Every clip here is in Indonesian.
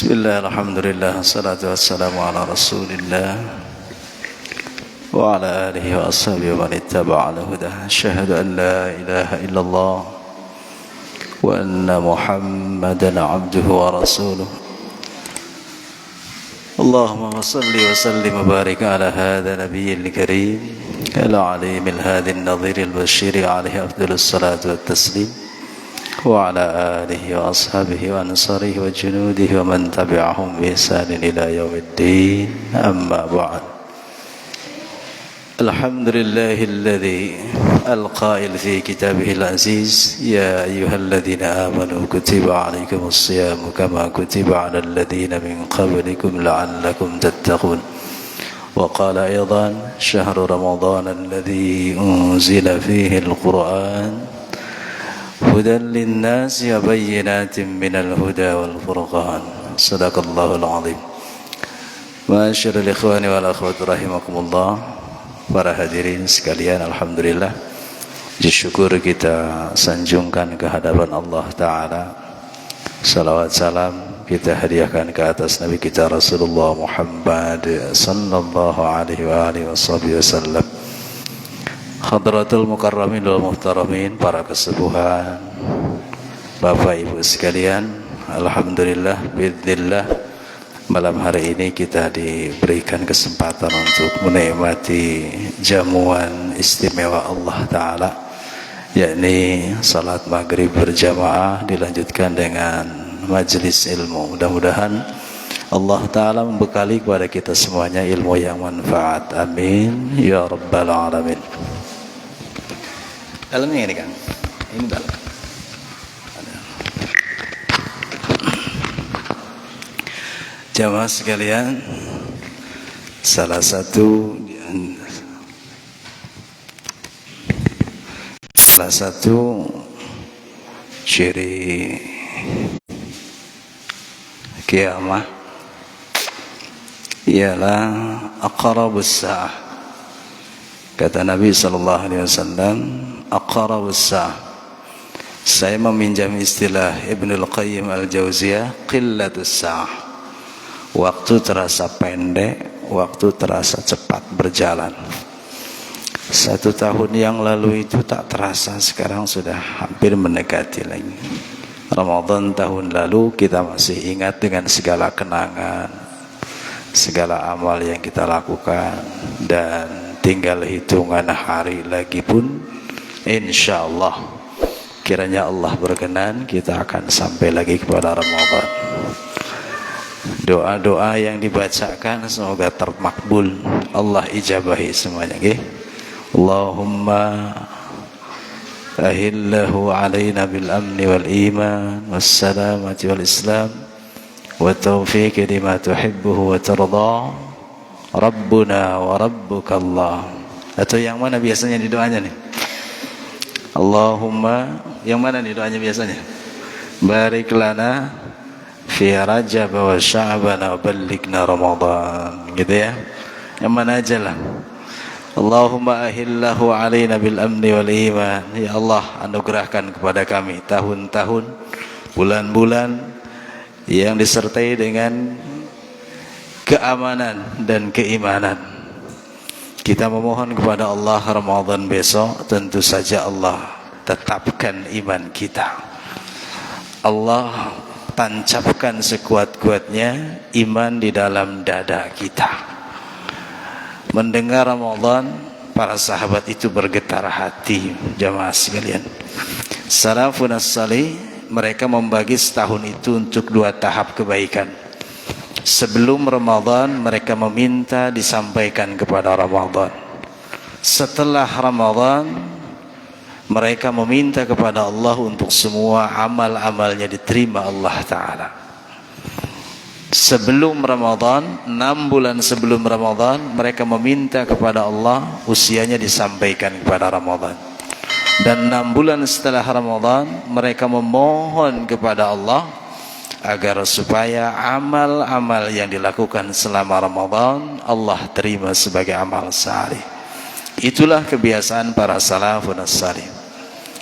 Bismillah, alhamdulillah, salatu wassalamu ala rasulillah wa ala alihi wa ashabihi wa man ittaba'a ala hudah. Asyhadu an la ilaha illallah wa anna Muhammadan abduhu wa rasuluh. Allahumma salli wa sallim wa barik ala hadha nabiyyil karim al-alim al-hadi an-nadhir al-bashir alayhi afdalus salatu wat taslim wa ala alihi wa ashabihi wa ansarihi wa junudihi wa man tabi'ahum bi ihsanin ila yaumiddin. Amma ba'd. Alhamdulillahilladzi al-qail fi kitabihil aziz ya ayyuhalladzina amanu kutiba alaikumus siyamu kama kutiba alal ladzina min qablikum la'allakum tattaqun. Wa qala aidan syahru ramadhan alladzi unzila fihi al-Qur'an hudan linnasi wa bayyinatin minal huda wal furqan. Sadaqallahul azim. Ma'asyiral ikhwani wal akhwat rahimakumullah. Para hadirin sekalian, alhamdulillah, syukur kita sanjungkan ke hadapan Allah Ta'ala. Salawat salam kita hadiahkan ke atas Nabi kita Rasulullah Muhammad sallallahu alaihi wa alihi wasallam. Hadratul mukarramin wal muhtaramin, para kesepuhan, Bapak Ibu sekalian, alhamdulillah biidznillah malam hari ini kita diberikan kesempatan untuk menikmati jamuan istimewa Allah Ta'ala, yakni salat maghrib berjamaah dilanjutkan dengan majelis ilmu. Mudah-mudahan Allah Ta'ala membekali kepada kita semuanya ilmu yang manfaat. Amin ya rabbal alamin. Dalamnya ini kan, ini dalam. Jamaah sekalian, salah satu ciri kiamat ialah aqrabus sa'ah. Kata Nabi sallallahu alaihi wasallam, aqrabus sa'ah. Saya meminjam istilah Ibnul Qayyim al-Jauziyah, qillatus sa'ah. Waktu terasa pendek, waktu terasa cepat berjalan. 1 tahun yang lalu itu tak terasa, sekarang sudah hampir mendekati lagi. Ramadan tahun lalu kita masih ingat dengan segala kenangan, segala amal yang kita lakukan, dan tinggal hitungan hari lagi pun insyaallah, kiranya Allah berkenan, kita akan sampai lagi kepada Ramadan. Doa-doa yang dibacakan semoga termakbul, Allah ijabahi semuanya. Allahumma ahillahu alaina bil amni wal iman was salamati wal islam wa taufiqi lima tuhibbuhu wa tarda rabbuna wa rabbuka Allah. Atau yang mana biasanya di doanya nih? Allahumma, yang mana nih doanya biasanya? Barik lana fi Rajab wa Sya'ban wa ballighna Ramadan, gitu ya. Yang mana aja lah. Allahumma ahillahu alaina bil amni wal iman. Ya Allah, anugerahkan kepada kami tahun-tahun, bulan-bulan yang disertai dengan keamanan dan keimanan. Kita memohon kepada Allah Ramadan besok tentu saja Allah tetapkan iman kita. Allah tancapkan sekuat-kuatnya iman di dalam dada kita. Mendengar Ramadan, para sahabat itu bergetar hati. Jamaah sekalian, salafun as-salih, mereka membagi setahun itu untuk 2 tahap kebaikan. Sebelum Ramadan mereka meminta disampaikan kepada Ramadan. Setelah Ramadan mereka meminta kepada Allah untuk semua amal-amalnya diterima Allah Ta'ala. Sebelum Ramadan, 6 bulan sebelum Ramadan, mereka meminta kepada Allah usianya disampaikan kepada Ramadan. Dan 6 bulan setelah Ramadan, mereka memohon kepada Allah agar supaya amal-amal yang dilakukan selama Ramadan Allah terima sebagai amal saleh. Itulah kebiasaan para salafun as-salih.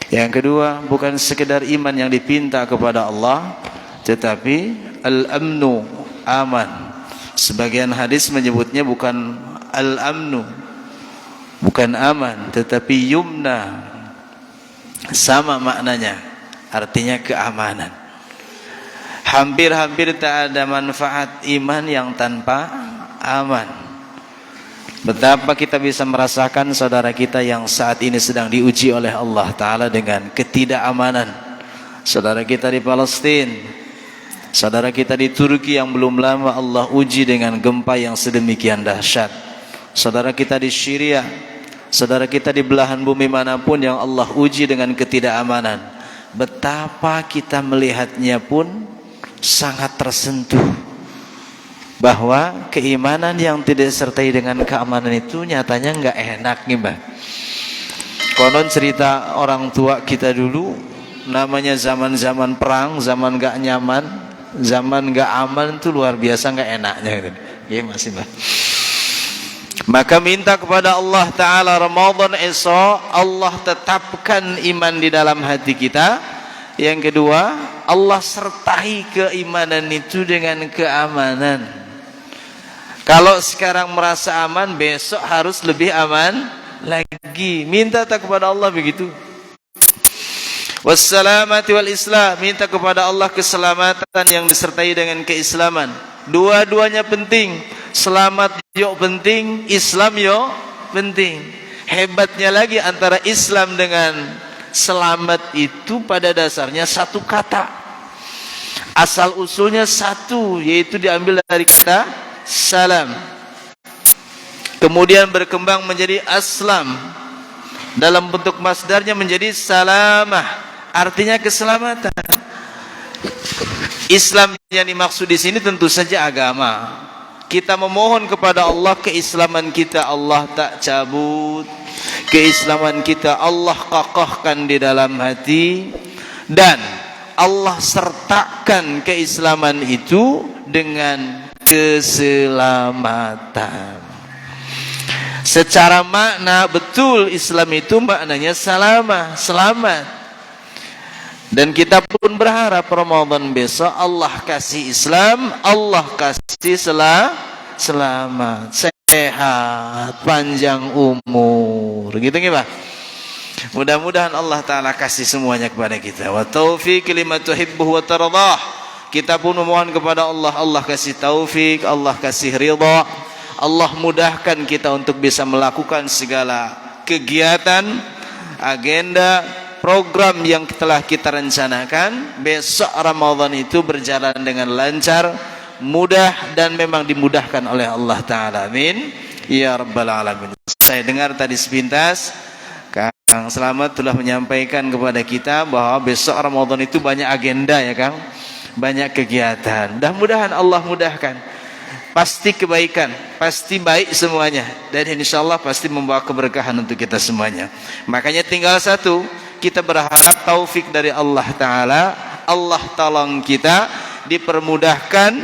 Yang kedua, bukan sekedar iman yang dipinta kepada Allah, tetapi al-amnu aman. Sebagian hadis menyebutnya bukan al-amnu, bukan aman, tetapi yumna. Sama maknanya, artinya keamanan. Hampir-hampir tak ada manfaat iman yang tanpa aman. Betapa kita bisa merasakan saudara kita yang saat ini sedang diuji oleh Allah Ta'ala dengan ketidakamanan. Saudara kita di Palestina, saudara kita di Turki yang belum lama Allah uji dengan gempa yang sedemikian dahsyat. Saudara kita di Syria, saudara kita di belahan bumi manapun yang Allah uji dengan ketidakamanan. Betapa kita melihatnya pun sangat tersentuh, bahwa keimanan yang tidak disertai dengan keamanan itu nyatanya nggak enak nih Mbak. Konon cerita orang tua kita dulu, namanya zaman-zaman perang, zaman nggak nyaman, zaman nggak aman itu luar biasa nggak enaknya gitu. Ya masih Mbak. Maka minta kepada Allah Ta'ala Ramadan esok Allah tetapkan iman di dalam hati kita. Yang kedua, Allah sertai keimanan itu dengan keamanan. Kalau sekarang merasa aman, besok harus lebih aman lagi. Minta tak kepada Allah begitu. Wassalamati wal Islam, minta kepada Allah keselamatan yang disertai dengan keislaman. Dua-duanya penting. Selamat yuk penting, Islam yuk penting. Hebatnya lagi antara Islam dengan selamat itu pada dasarnya satu kata. Asal usulnya satu, yaitu diambil dari kata salam. Kemudian berkembang menjadi aslam. Dalam bentuk masdarnya menjadi salamah, artinya keselamatan. Islam yang dimaksud di sini tentu saja agama. Kita memohon kepada Allah keislaman kita Allah tak cabut, keislaman kita Allah kokohkan di dalam hati, dan Allah sertakan keislaman itu dengan keselamatan. Secara makna betul Islam itu maknanya salamah, selamat. Dan kita pun berharap Ramadan besok Allah kasih Islam, Allah kasih selamat, sehat, panjang umur, gitu nggih Pak? Mudah-mudahan Allah Ta'ala kasih semuanya kepada kita. Wa taufiq lima tuhibbuhu wa taradah. Kita pun memohon kepada Allah, Allah kasih taufik, Allah kasih ridha, Allah mudahkan kita untuk bisa melakukan segala kegiatan, agenda, program yang telah kita rencanakan. Besok Ramadan itu berjalan dengan lancar, mudah, dan memang dimudahkan oleh Allah Ta'ala. Amin ya rabbal alamin. Saya dengar tadi sepintas Kang Selamat telah menyampaikan kepada kita bahwa besok Ramadan itu banyak agenda ya Kang, banyak kegiatan. Mudah-mudahan Allah mudahkan. Pasti kebaikan, pasti baik semuanya, dan insyaallah pasti membawa keberkahan untuk kita semuanya. Makanya tinggal satu, kita berharap taufik dari Allah Ta'ala. Allah tolong kita, dipermudahkan,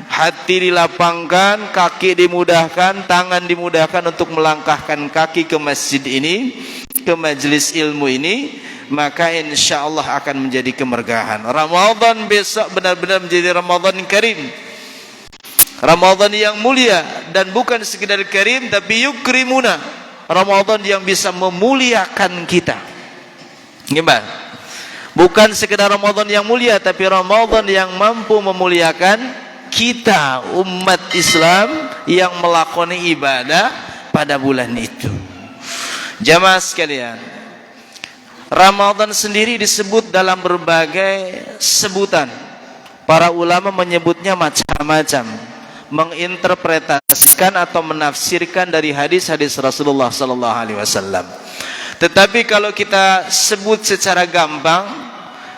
hati dilapangkan, kaki dimudahkan, tangan dimudahkan untuk melangkahkan kaki ke masjid ini, ke majelis ilmu ini. Maka insya Allah akan menjadi keberkahan. Ramadan besok benar-benar menjadi Ramadan karim, Ramadan yang mulia, dan bukan sekedar karim tapi yukrimuna, Ramadan yang bisa memuliakan kita. Gimana? Bukan sekedar Ramadan yang mulia, tapi Ramadan yang mampu memuliakan kita, umat Islam yang melakoni ibadah pada bulan itu. Jamaah sekalian, Ramadan sendiri disebut dalam berbagai sebutan. Para ulama menyebutnya macam-macam, menginterpretasikan atau menafsirkan dari hadis-hadis Rasulullah sallallahu alaihi wasallam. Tetapi kalau kita sebut secara gampang,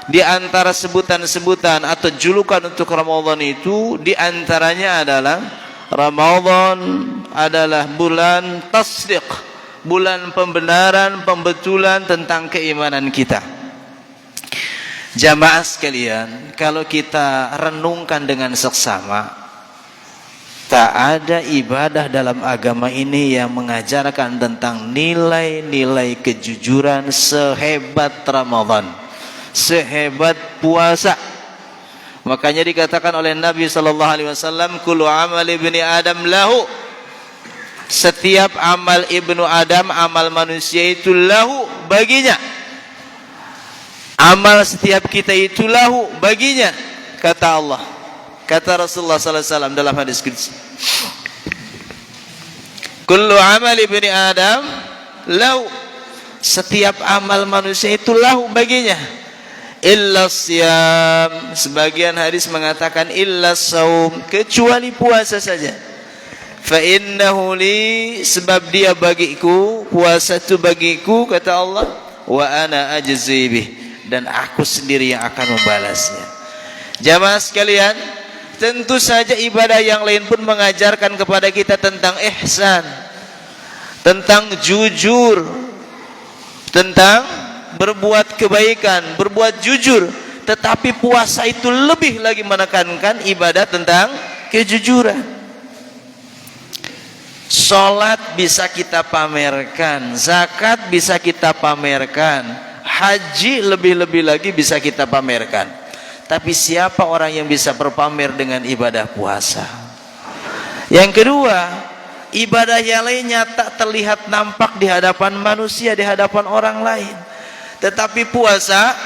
di antara sebutan-sebutan atau julukan untuk Ramadan itu, di antaranya adalah Ramadan adalah bulan tasdiq, bulan pembenaran, pembetulan tentang keimanan kita. Jamaah sekalian, kalau kita renungkan dengan seksama, tak ada ibadah dalam agama ini yang mengajarkan tentang nilai-nilai kejujuran sehebat Ramadan, sehebat puasa. Makanya dikatakan oleh Nabi sallallahu alaihi wasallam, kullu amali ibni Adam lahu. Setiap amal ibnu Adam, amal manusia itu lahu, baginya. Amal setiap kita itu lahu, baginya, kata Allah. Kata Rasulullah sallallahu alaihi wasallam dalam hadis qudsi. Kullu amali ibni Adam lahu. Setiap amal manusia itu lahu, baginya. Illa siyam, sebagian hadis mengatakan illa saum, kecuali puasa saja. Fa innahu li, sebab dia bagiku, puasa itu bagiku, kata Allah. Wa ana ajzi bih, dan aku sendiri yang akan membalasnya. Jamaah sekalian, tentu saja ibadah yang lain pun mengajarkan kepada kita tentang ihsan, tentang jujur, tentang berbuat kebaikan, berbuat jujur. Tetapi puasa itu lebih lagi menekankan ibadah tentang kejujuran. Salat bisa kita pamerkan, zakat bisa kita pamerkan, haji lebih-lebih lagi bisa kita pamerkan. Tapi siapa orang yang bisa berpamer dengan ibadah puasa? Yang kedua, ibadah yang lainnya tak terlihat nampak di hadapan manusia, di hadapan orang lain. Tetapi puasa,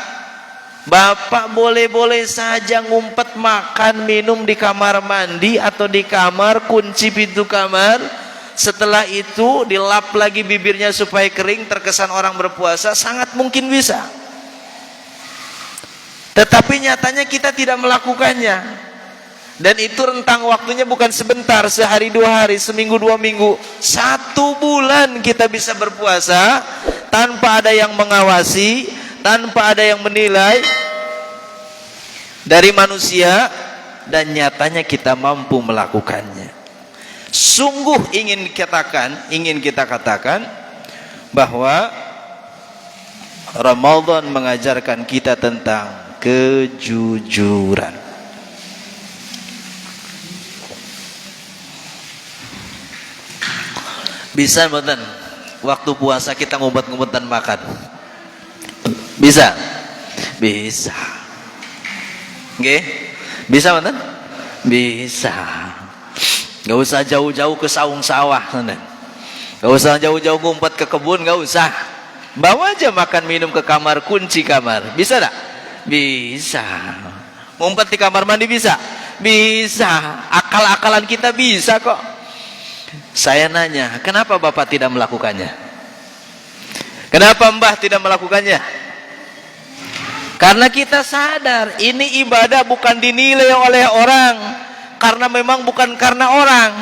bapak boleh-boleh saja ngumpet makan minum di kamar mandi atau di kamar, kunci pintu kamar. Setelah itu dilap lagi bibirnya supaya kering, terkesan orang berpuasa, sangat mungkin bisa. Tetapi nyatanya kita tidak melakukannya. Dan itu rentang waktunya bukan sebentar, sehari dua hari, seminggu dua minggu, 1 bulan kita bisa berpuasa tanpa ada yang mengawasi, tanpa ada yang menilai dari manusia, dan nyatanya kita mampu melakukannya. Sungguh ingin kita katakan bahwa Ramadan mengajarkan kita tentang kejujuran. Bisa mboten waktu puasa kita ngumpet-ngumpetan makan? Bisa? Bisa. Nggih? Bisa mboten? Bisa. Gak usah jauh-jauh ke saung sawah, gak usah jauh-jauh ngumpet ke kebun, gak usah. Bawa aja makan minum ke kamar, kunci kamar. Bisa tak? Bisa. Ngumpet di kamar mandi bisa? Bisa. Akal-akalan kita bisa kok. Saya nanya, kenapa bapak tidak melakukannya? Kenapa mbah tidak melakukannya? Karena kita sadar ini ibadah bukan dinilai oleh orang, karena memang bukan karena orang,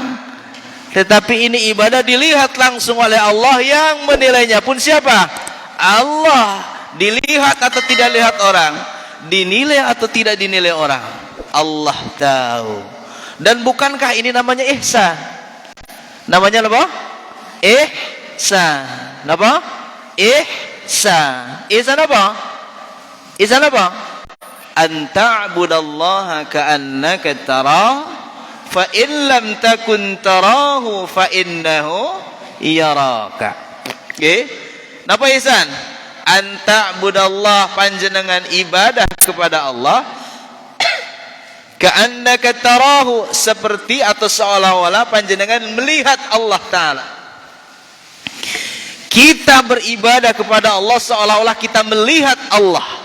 tetapi ini ibadah dilihat langsung oleh Allah, yang menilainya pun siapa? Allah. Dilihat atau tidak lihat orang, dinilai atau tidak dinilai orang, Allah tahu. Dan bukankah ini namanya ihsan? Namanya apa? Ihsan. Apa? Ihsan. Ihsan apa? Ihsan apa? An ta'budallaha ka'annaka tarah, fa in lam takun tarahu fa innahu yaraka. Nggih. Napa ihsan? An ta'budallaha, panjenengan ibadah kepada Allah, ka'annaka tarahu, seperti atau seolah-olah panjenengan melihat Allah Ta'ala. Kita beribadah kepada Allah seolah-olah kita melihat Allah.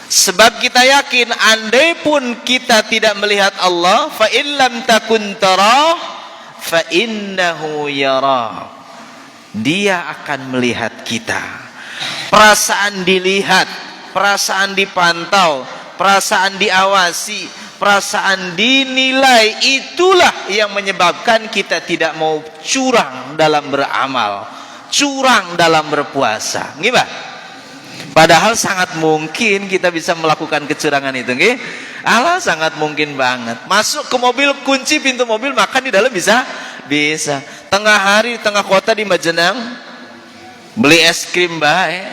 Sebab kita yakin, andai pun kita tidak melihat Allah, fa in lam takun tarah fa innahu yara, dia akan melihat kita. Perasaan dilihat, perasaan dipantau, perasaan diawasi, perasaan dinilai, itulah yang menyebabkan kita tidak mau curang dalam beramal, curang dalam berpuasa. Gimana? Padahal sangat mungkin kita bisa melakukan kecurangan itu, nggih? Allah, sangat mungkin banget. Masuk ke mobil, kunci pintu mobil, makan di dalam bisa? Bisa. Tengah hari, tengah kota di Majenang, beli es krim baik,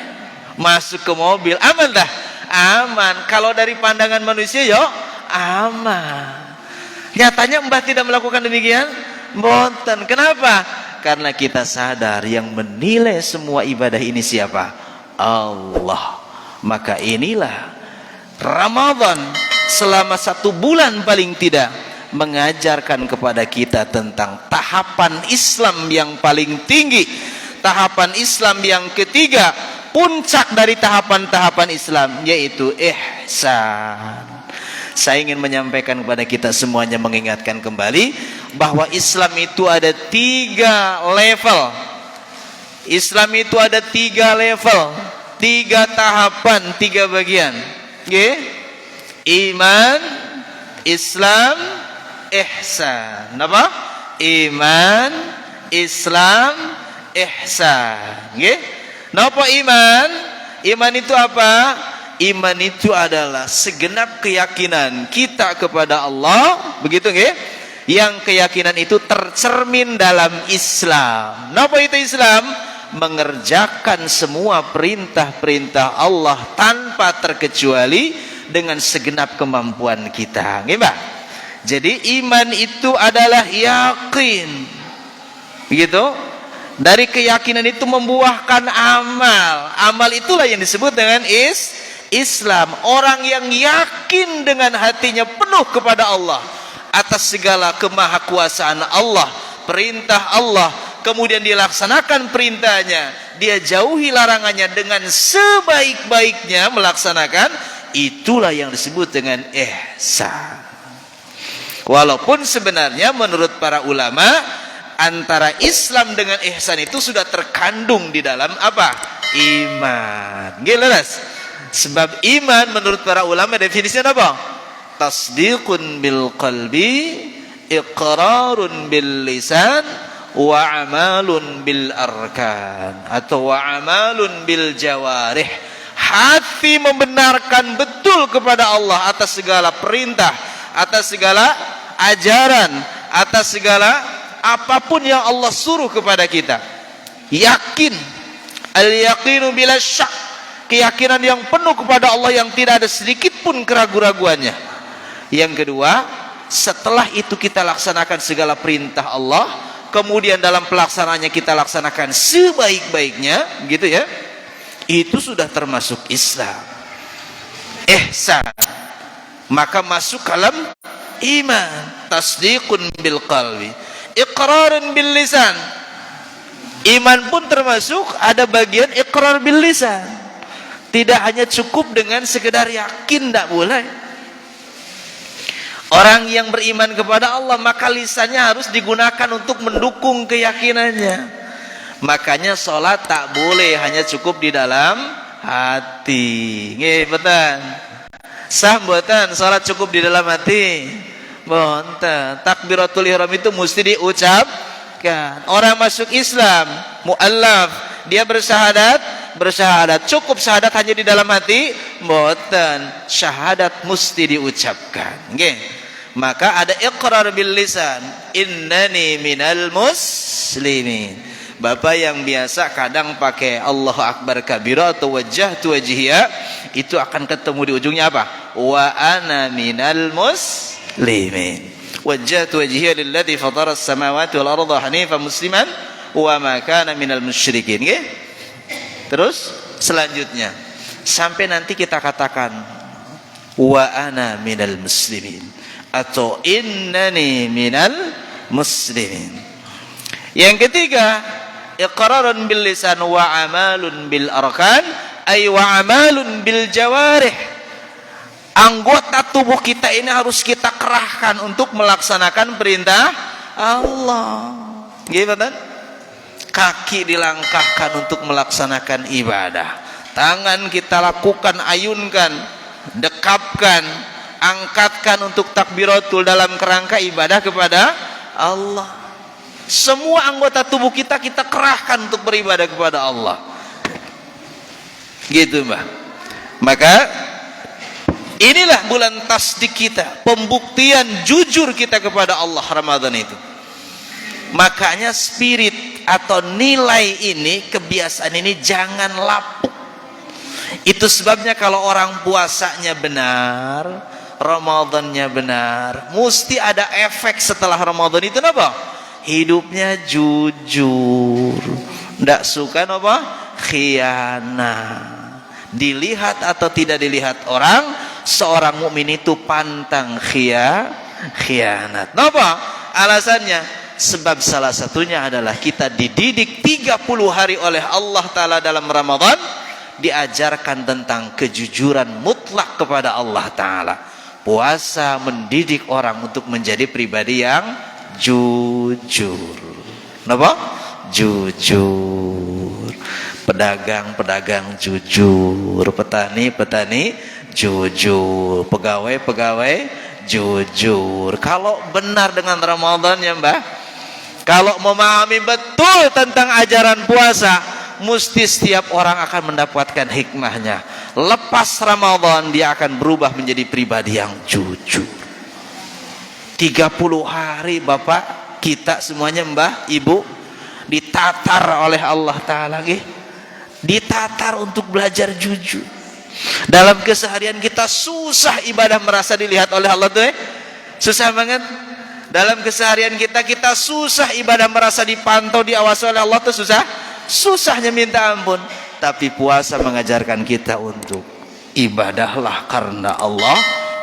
masuk ke mobil, aman dah? Aman. Kalau dari pandangan manusia, yo aman. Nyatanya mbah tidak melakukan demikian? Mboten. Kenapa? Karena kita sadar yang menilai semua ibadah ini siapa? Allah. Maka inilah Ramadan selama 1 bulan paling tidak mengajarkan kepada kita tentang tahapan Islam yang paling tinggi, tahapan Islam yang ketiga, puncak dari tahapan-tahapan Islam, yaitu ihsan. Saya ingin menyampaikan kepada kita semuanya, mengingatkan kembali bahwa Islam itu ada 3 level. Islam itu ada 3 level, 3 tahapan, 3 bagian. Iman, Islam, ihsan. Apa? Iman, Islam, ihsan. Napa iman? Iman itu apa? Iman itu adalah segenap keyakinan kita kepada Allah, begitu nggih? Yang keyakinan itu tercermin dalam Islam. Napa itu Islam? Mengerjakan semua perintah-perintah Allah tanpa terkecuali dengan segenap kemampuan kita. Nggih, Mbak? Jadi iman itu adalah yakin. Begitu? Dari keyakinan itu membuahkan amal. Amal itulah yang disebut dengan Islam. Orang yang yakin dengan hatinya penuh kepada Allah atas segala kemahakuasaan Allah, perintah Allah, kemudian dilaksanakan perintahnya, dia jauhi larangannya dengan sebaik-baiknya melaksanakan, itulah yang disebut dengan ihsan. Walaupun sebenarnya menurut para ulama, antara Islam dengan ihsan itu sudah terkandung di dalam apa? Iman. Jelas? Sebab iman menurut para ulama definisinya apa? Tasdiqun bil qalbi, iqrarun bil lisan, wa amalun bil arkan, atau wa amalun bil jawarih. Hati membenarkan betul kepada Allah atas segala perintah, atas segala ajaran, atas segala apapun yang Allah suruh kepada kita. Yakin, al-yaqinu bila syak, keyakinan yang penuh kepada Allah yang tidak ada sedikit pun keraguan-raguannya. Yang kedua, setelah itu kita laksanakan segala perintah Allah, kemudian dalam pelaksanaannya kita laksanakan sebaik-baiknya, gitu ya. Itu sudah termasuk Islam. Ihsan. Maka masuk dalam iman. Tasdiqun bil qalbi, iqrarun bil lisan. Iman pun termasuk ada bagian iqrar bil lisan. Tidak hanya cukup dengan sekedar yakin, tidak boleh. Orang yang beriman kepada Allah, maka lisannya harus digunakan untuk mendukung keyakinannya. Makanya sholat tak boleh hanya cukup di dalam hati. Nggih, betul. Sah mboten sholat cukup di dalam hati? Mboten. Takbiratul ihram itu mesti diucapkan. Orang masuk Islam, mu'allaf, dia bersyahadat cukup syahadat hanya di dalam hati? Mboten, syahadat mesti diucapkan. Nggih. Maka ada iqrar bil lisan, innani minal muslimin. Bapak yang biasa kadang pakai Allahu akbar kabira atau wajjahtu wajhiya, itu akan ketemu di ujungnya apa? Wa ana minal muslimin. Wajjahtu wajhiya lilladzi fatara as-samawati wal arda hanifan musliman wa ma kana minal musyrikin. Nggih. Terus selanjutnya sampai nanti kita katakan wa ana minal muslimin atau innani minal muslimin. Yang ketiga, iqrarun bil lisan wa amalun bil arkan, ay wa amalun bil jawarih. Anggota tubuh kita ini harus kita kerahkan untuk melaksanakan perintah Allah. Gimana? Kaki dilangkahkan untuk melaksanakan ibadah. Tangan kita lakukan, ayunkan, dekapkan, angkatkan untuk takbiratul dalam kerangka ibadah kepada Allah. Semua anggota tubuh kita kerahkan untuk beribadah kepada Allah. Gitu, Mbak. Maka inilah bulan tasdik kita, pembuktian jujur kita kepada Allah Ramadan itu. Makanya spirit atau nilai ini, kebiasaan ini jangan lapuk. Itu sebabnya kalau orang puasanya benar, Ramadannya benar, mesti ada efek setelah Ramadan itu apa? Hidupnya jujur, ndak suka apa? Khianat. Dilihat atau tidak dilihat orang, seorang mukmin itu pantang khianat. Napa alasannya? Sebab salah satunya adalah kita dididik 30 hari oleh Allah Ta'ala dalam Ramadan, diajarkan tentang kejujuran mutlak kepada Allah Ta'ala. Puasa mendidik orang untuk menjadi pribadi yang jujur. Kenapa? Jujur. Pedagang-pedagang jujur, petani-petani jujur, pegawai-pegawai jujur. Kalau benar dengan Ramadan ya Mbah, kalau memahami betul tentang ajaran puasa, mesti setiap orang akan mendapatkan hikmahnya. Lepas Ramadan dia akan berubah menjadi pribadi yang jujur. 30 hari Bapak, kita semuanya Mbah, Ibu, ditatar oleh Allah Ta'ala, ditatar untuk belajar jujur. Dalam keseharian kita susah ibadah merasa dilihat oleh Allah tuh, susah banget. Dalam keseharian kita susah ibadah merasa dipantau, diawasi oleh Allah tuh susah. Susahnya minta ampun. Tapi puasa mengajarkan kita untuk ibadahlah karena Allah,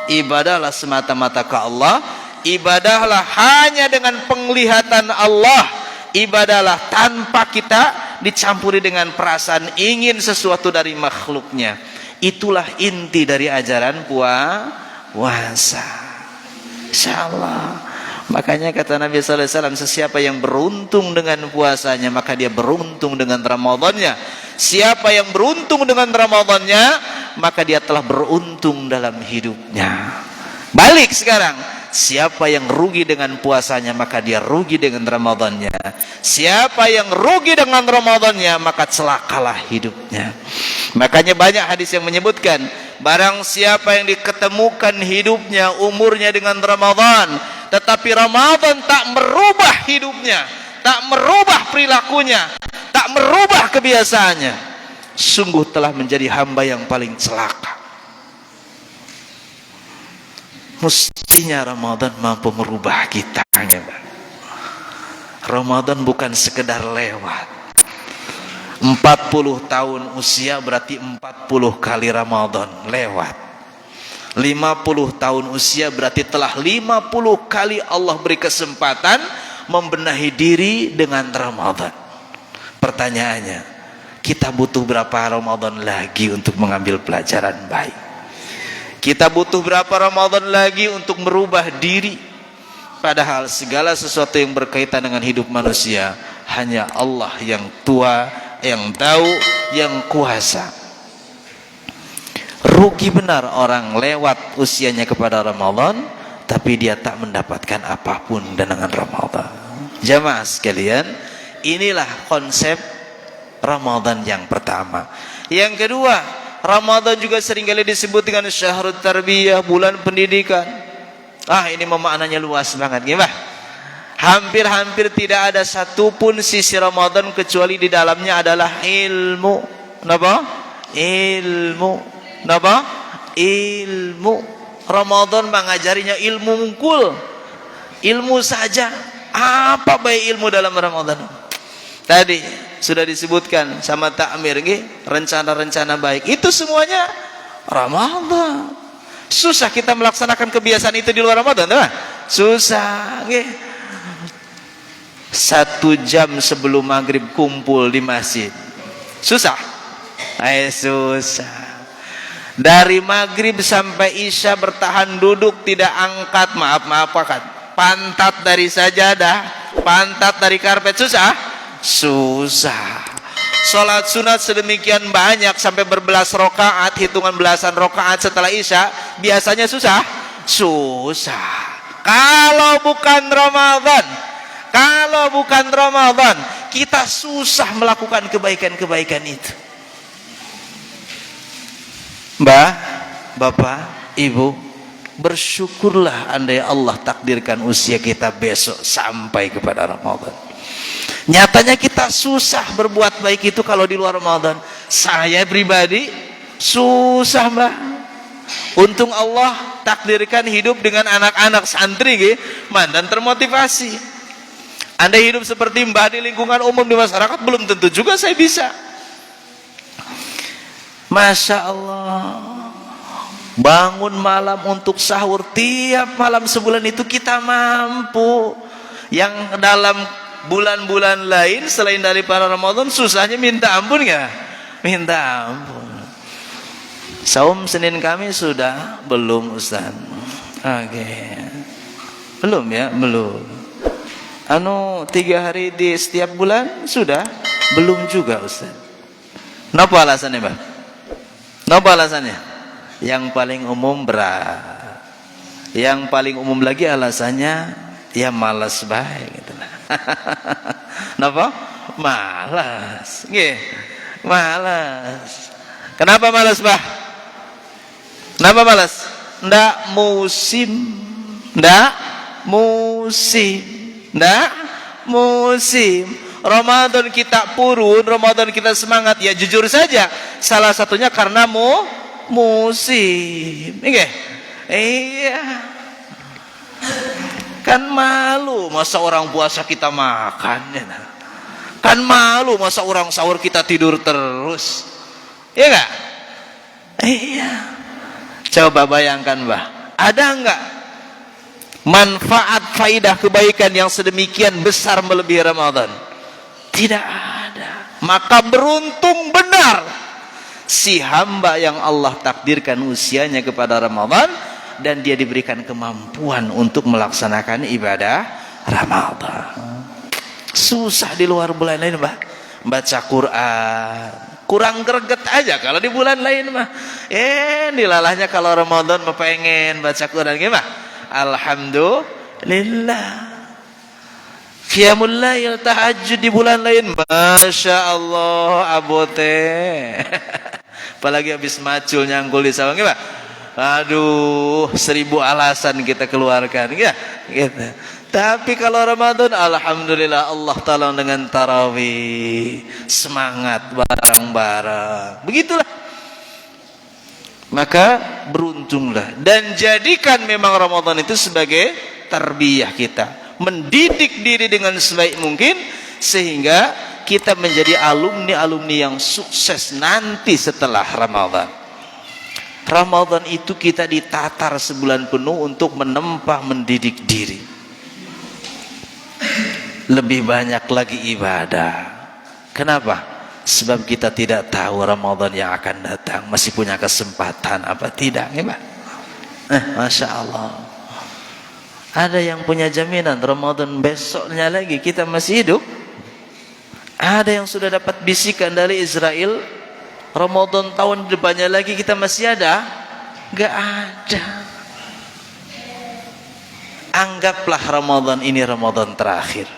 ibadahlah semata-mata ke Allah, ibadahlah hanya dengan penglihatan Allah, ibadahlah tanpa kita dicampuri dengan perasaan ingin sesuatu dari makhluknya. Itulah inti dari ajaran puasa. Insyaallah. Makanya kata Nabi sallallahu alaihi wasallam, sesiapa yang beruntung dengan puasanya maka dia beruntung dengan Ramadannya. Siapa yang beruntung dengan Ramadannya maka dia telah beruntung dalam hidupnya. Balik sekarang, siapa yang rugi dengan puasanya maka dia rugi dengan Ramadannya. Siapa yang rugi dengan Ramadannya maka celakalah hidupnya. Makanya banyak hadis yang menyebutkan, barang siapa yang diketemukan hidupnya umurnya dengan Ramadan, tetapi Ramadan tak merubah hidupnya, tak merubah perilakunya, tak merubah kebiasaannya, sungguh telah menjadi hamba yang paling celaka. Mestinya Ramadan mampu merubah kita. Ramadan bukan sekedar lewat. 40 tahun usia berarti 40 kali Ramadan lewat. 50 tahun usia berarti telah 50 kali Allah beri kesempatan membenahi diri dengan Ramadan. Pertanyaannya, kita butuh berapa Ramadan lagi untuk mengambil pelajaran baik? Kita butuh berapa Ramadan lagi untuk merubah diri? Padahal segala sesuatu yang berkaitan dengan hidup manusia hanya Allah yang tua, yang tahu, yang kuasa. Rugi benar orang lewat usianya kepada Ramadan tapi dia tak mendapatkan apapun dengan Ramadan. Jamaah sekalian, inilah konsep Ramadan yang pertama. Yang kedua, Ramadan juga seringkali disebut dengan syahrul tarbiyah, bulan pendidikan. Ini memaknanya luas banget, gimana? Hampir-hampir tidak ada satupun sisi Ramadan kecuali di dalamnya adalah ilmu. Kenapa? Ilmu. Kenapa? Ilmu. Ramadan mengajarinya ilmu mungkul. Ilmu saja. Apa baik ilmu dalam Ramadan? Tadi sudah disebutkan sama takmir, rencana-rencana baik. Itu semuanya Ramadan. Susah kita melaksanakan kebiasaan itu di luar Ramadan, kan? Susah, 1 jam sebelum maghrib kumpul di masjid. Susah? Susah. Dari maghrib sampai isya bertahan duduk tidak angkat, maaf pantat dari sajadah, pantat dari karpet. Susah? Susah. Sholat sunat sedemikian banyak sampai berbelas rokaat, hitungan belasan rokaat setelah isya, biasanya susah? Susah. Kalau bukan Ramadan, kita susah melakukan kebaikan-kebaikan itu. Mbah, Bapak, Ibu, bersyukurlah andai Allah takdirkan usia kita besok sampai kepada Ramadan. Nyatanya kita susah berbuat baik itu kalau di luar Ramadan. Saya pribadi susah, Mbah. Untung Allah takdirkan hidup dengan anak-anak santri, mandan termotivasi. Anda hidup seperti Mbah di lingkungan umum di masyarakat, belum tentu juga saya bisa. Masya Allah. Bangun malam untuk sahur tiap malam sebulan itu kita mampu. Yang dalam bulan-bulan lain selain daripada Ramadan susahnya minta ampun nggak? Minta ampun. Saum Senin Kamis sudah belum Ustaz? Oke. Belum ya? Belum. 3 hari di setiap bulan sudah? Belum juga Ustaz. Napa alasannya, Mbak? Napa alasannya? Yang paling umum berat. Yang paling umum lagi alasannya ya malas baik gitu. Napa? Malas. Nggih. Malas. Kenapa malas, Mbah? Kenapa malas? Ndak musim. Ndak musim. Ndak musim. Ramadan kita purun, Ramadan kita semangat, ya jujur saja salah satunya karena musim. Nggih. Iya. Kan malu masa orang puasa kita makan ya. Kan malu masa orang sahur kita tidur terus. Iya enggak? Iya. Coba bayangkan, Mbah. Ada enggak manfaat faidah kebaikan yang sedemikian besar melebihi Ramadan? Tidak ada. Maka beruntung benar si hamba yang Allah takdirkan usianya kepada Ramadan dan dia diberikan kemampuan untuk melaksanakan ibadah Ramadan. Susah di luar bulan lain, Mbah. Baca Quran kurang greget aja kalau di bulan lain mah. Dilalahnya kalau Ramadan mah pengen baca Quran gimana? Alhamdulillah. Qiyamul lail, tahajud di bulan lain, Masya Allah abote. Apalagi habis macul nyangkul di sawang gimana? Aduh, 1000 alasan kita keluarkan ya, gitu. Tapi kalau Ramadan, alhamdulillah Allah tolong dengan tarawih, semangat bareng-bareng. Begitulah. Maka beruntunglah dan jadikan memang Ramadan itu sebagai tarbiyah kita, mendidik diri dengan sebaik mungkin sehingga kita menjadi alumni-alumni yang sukses nanti setelah Ramadan. Ramadan itu kita ditatar sebulan penuh untuk menempa mendidik diri. Lebih banyak lagi ibadah. Kenapa? Sebab kita tidak tahu Ramadan yang akan datang masih punya kesempatan apa tidak, ya Pak? Masya Allah. Ada yang punya jaminan Ramadan besoknya lagi kita masih hidup? Ada yang sudah dapat bisikan dari Israel Ramadan tahun depannya lagi kita masih ada? Gak ada. Anggaplah Ramadan ini Ramadan terakhir.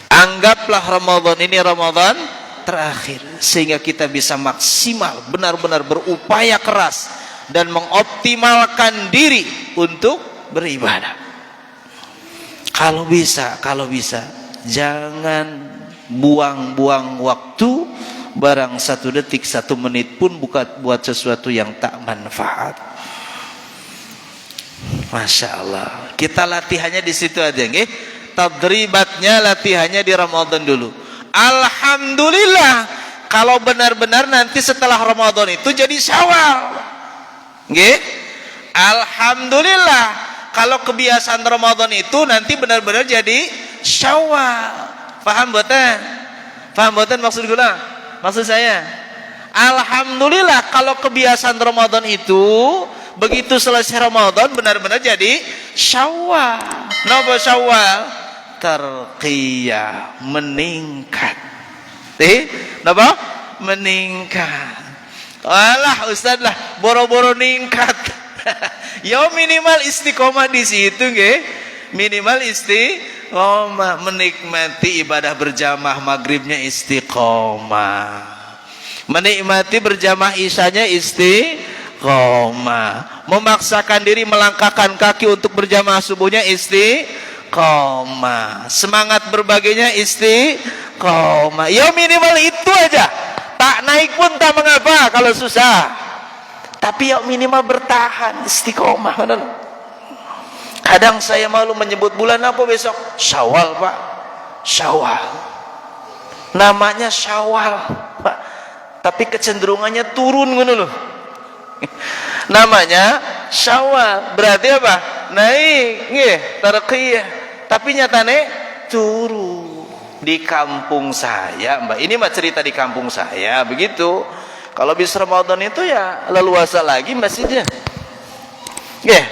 Anggaplah Ramadan ini Ramadan terakhir sehingga kita bisa maksimal, benar-benar berupaya keras dan mengoptimalkan diri untuk beribadah. Kalau bisa jangan buang-buang waktu. Barang 1 detik 1 menit pun buat sesuatu yang tak manfaat. Masya Allah. Kita latihannya di situ aja, nggih. Tadribatnya latihannya di Ramadan dulu. Alhamdulillah kalau benar-benar nanti setelah Ramadan itu jadi Syawal. Nggih. Alhamdulillah kalau kebiasaan Ramadan itu nanti benar-benar jadi Syawal. Paham mboten? Paham mboten maksud kula? Maksud saya, alhamdulillah kalau kebiasaan Ramadan itu begitu selesai Ramadan benar-benar jadi Syawal. Napa Syawal? Tarqiyah, meningkat. Napa? Meningkat. Alah Ustaz lah, boro-boro ningkat. Ya minimal istiqomah di situ nggih. Minimal istiqomah, menikmati ibadah berjamaah maghribnya istiqomah, menikmati berjamaah isyanya istiqomah, memaksakan diri melangkahkan kaki untuk berjamaah subuhnya istiqomah, semangat berbagainya istiqomah. Ya minimal itu aja. Tak naik pun tak mengapa kalau susah, tapi ya minimal bertahan istiqomah. Kadang saya malu menyebut bulan apa besok? Syawal, Pak. Syawal. Namanya Syawal, Pak. Tapi kecenderungannya turun ngono loh. namanya Syawal. Berarti apa? Naik, nggih, tarqiyah. Tapi nyatane turu di kampung saya, Mbak. Ini mah cerita di kampung saya, begitu. Kalau bis Ramadan itu ya leluasa lagi masjidnya. Nggih.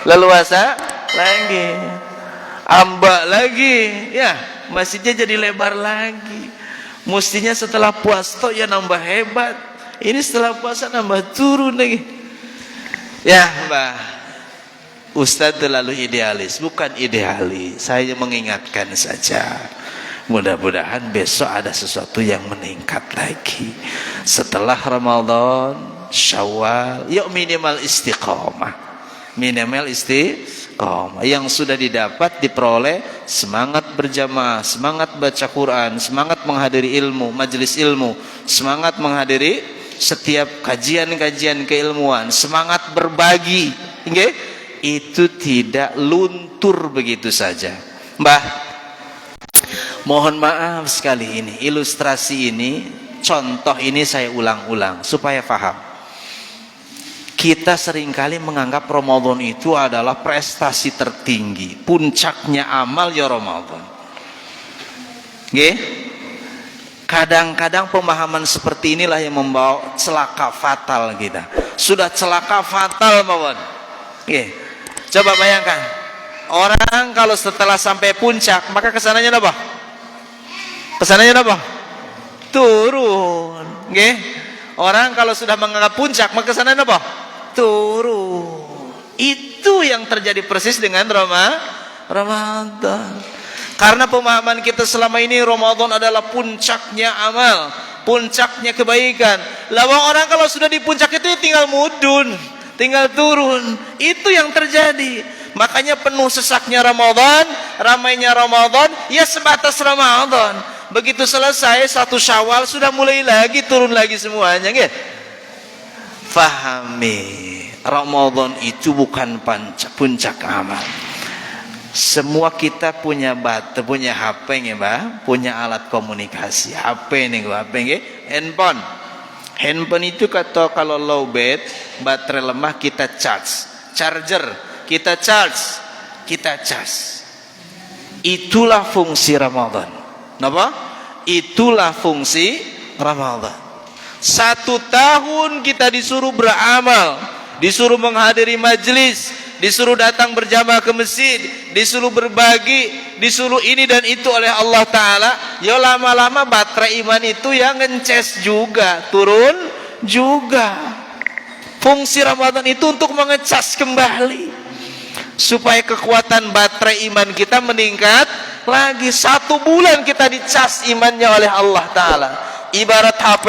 Leluasa lagi. Ambak lagi, ya, masjidnya jadi lebar lagi. Mestinya setelah puasa ya nambah hebat. Ini setelah puasa nambah turun lagi. Ya, Mbak. Ustadz terlalu idealis, bukan idealis. Saya mengingatkan saja. Mudah-mudahan besok ada sesuatu yang meningkat lagi. Setelah Ramadan, Syawal, yuk minimal istiqomah. Minimal istiqomah. Yang sudah didapat, diperoleh, semangat berjamaah, semangat baca Quran, semangat menghadiri ilmu, majelis ilmu, semangat menghadiri setiap kajian-kajian keilmuan, semangat berbagi, nggih? Itu tidak luntur begitu saja. Mbah, mohon maaf sekali ini, ilustrasi ini, contoh ini saya ulang-ulang supaya paham. Kita seringkali menganggap Ramadan itu adalah prestasi tertinggi, puncaknya amal ya Ramadan. Nggih? Kadang-kadang pemahaman seperti inilah yang membawa celaka fatal kita. Sudah celaka fatal mawon. Nggih. Coba bayangkan, orang kalau setelah sampai puncak, maka kesananya apa? Kesananya apa? Turun. Nggih. Orang kalau sudah menganggap puncak, maka kesananya apa? Turun. Itu yang terjadi persis dengan Ramadan. Karena pemahaman kita selama ini Ramadan adalah puncaknya amal, puncaknya kebaikan. Lawang orang kalau sudah di puncak itu tinggal mudun, tinggal turun. Itu yang terjadi. Makanya penuh sesaknya Ramadan, ramainya Ramadan, ya sebatas Ramadan. Begitu selesai 1 Syawal sudah mulai lagi turun lagi semuanya, nggih. Fahami, Ramadan itu bukan puncak amal. Semua kita punya punya HP nggih, Mbak, punya alat komunikasi. HP nih, HP nggih, handphone. Handphone itu kalau low baterai lemah kita charge. Charger, kita charge. Itulah fungsi Ramadan. Napa? Itulah fungsi Ramadan. 1 tahun kita disuruh beramal, disuruh menghadiri majelis, disuruh datang berjamaah ke masjid, disuruh berbagi, disuruh ini dan itu oleh Allah Ta'ala. Ya lama-lama baterai iman itu ya ngences juga, turun juga. Fungsi Ramadan itu untuk mengecas kembali, supaya kekuatan baterai iman kita meningkat lagi. 1 bulan kita dicas imannya oleh Allah Ta'ala. Ibarat HP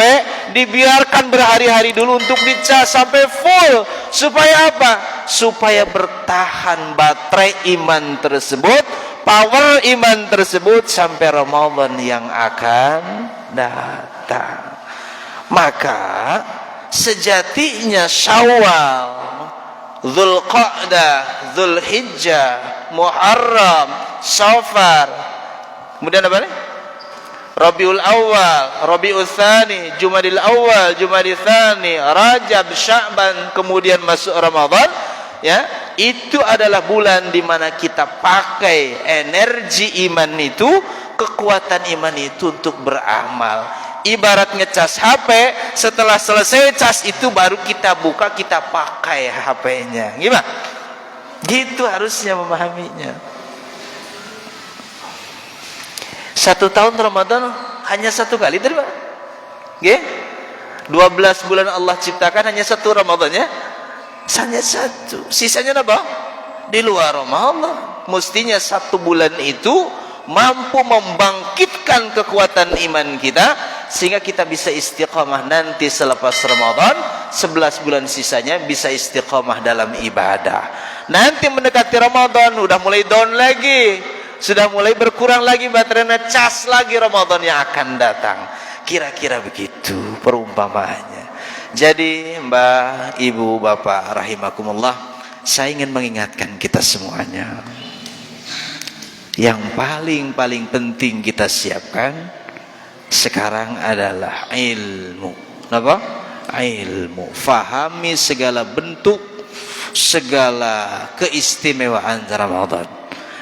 dibiarkan berhari-hari dulu untuk dicas sampai full. Supaya apa? Supaya bertahan baterai iman tersebut, power iman tersebut sampai Ramadan yang akan datang. Maka sejatinya Syawal, Dzulqa'dah, Dzulhijjah, Muharram, Safar, kemudian apa nih? Rabiul Awal, Rabiul Tsani, Jumadil Awal, Jumadil Tsani, Rajab, Sya'ban, kemudian masuk Ramadan, ya. Itu adalah bulan di mana kita pakai energi iman itu, kekuatan iman itu untuk beramal. Ibarat ngecas HP, setelah selesai cas itu baru kita buka, kita pakai HP-nya. Gimana? Gitu harusnya memahaminya. 1 tahun Ramadan hanya 1 kali, tadi Pak. Nggih? 12 bulan Allah ciptakan hanya 1 Ramadannya. Hanya 1. Sisanya apa? Di luar Ramadan. Mestinya 1 bulan itu mampu membangkitkan kekuatan iman kita sehingga kita bisa istiqamah nanti selepas Ramadan. 11 bulan sisanya bisa istiqamah dalam ibadah. Nanti mendekati Ramadan udah mulai down lagi, sudah mulai berkurang lagi baterainya, cas lagi Ramadan yang akan datang. Kira-kira begitu perumpamaannya. Jadi Mbak, Ibu, Bapak rahimakumullah, saya ingin mengingatkan kita semuanya, yang paling penting kita siapkan sekarang adalah ilmu. Apa? ilmu. Fahami segala bentuk, segala keistimewaan Ramadan.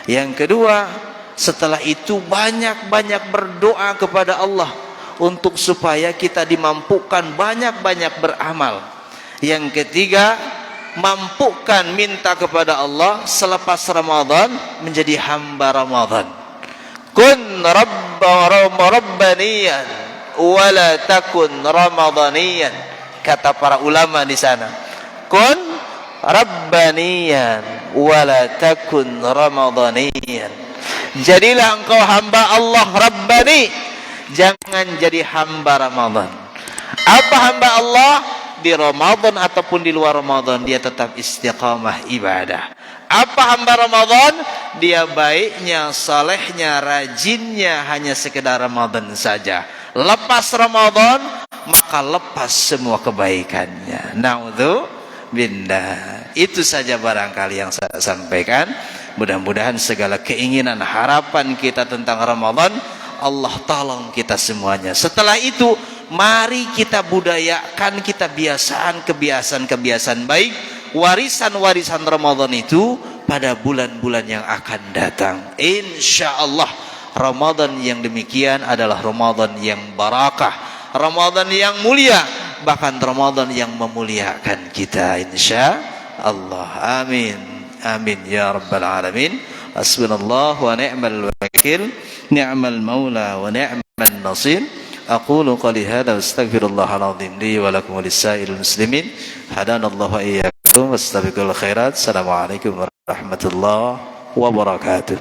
Yang kedua, setelah itu banyak-banyak berdoa kepada Allah untuk supaya kita dimampukan banyak-banyak beramal. Yang ketiga, mampukan minta kepada Allah selepas Ramadan menjadi hamba Ramadan. Kun rabbaniyan wala takun ramadaniyan, kata para ulama di sana. Kun rabbaniyan wala takun ramadaniyan. Jadilah engkau hamba Allah Rabbani, jangan jadi hamba Ramadan. Apa hamba Allah? Di Ramadan ataupun di luar Ramadan dia tetap istiqamah ibadah. Apa hamba Ramadan? Dia baiknya, salehnya, rajinnya hanya sekedar Ramadan saja. Lepas Ramadan maka lepas semua kebaikannya. Naudzubillah. Itu saja barangkali yang saya sampaikan. Mudah-mudahan segala keinginan, harapan kita tentang Ramadan Allah tolong kita semuanya. Setelah itu mari kita budayakan, kita kebiasaan-kebiasaan baik, warisan-warisan Ramadan itu pada bulan-bulan yang akan datang. Insya Allah Ramadan yang demikian adalah Ramadan yang barakah, Ramadan yang mulia, bahkan Ramadan yang memuliakan kita insya Allah. Amin. Amin ya rabbal alamin. Hasbunallah wa ni'mal wakil, ni'mal maula wa ni'mal nasir. أقول قولي هذا واستغفر الله العظيم لي ولكم ولسائر المسلمين هدانا الله وإياكم واستبقوا الخيرات. السلام عليكم ورحمة الله وبركاته.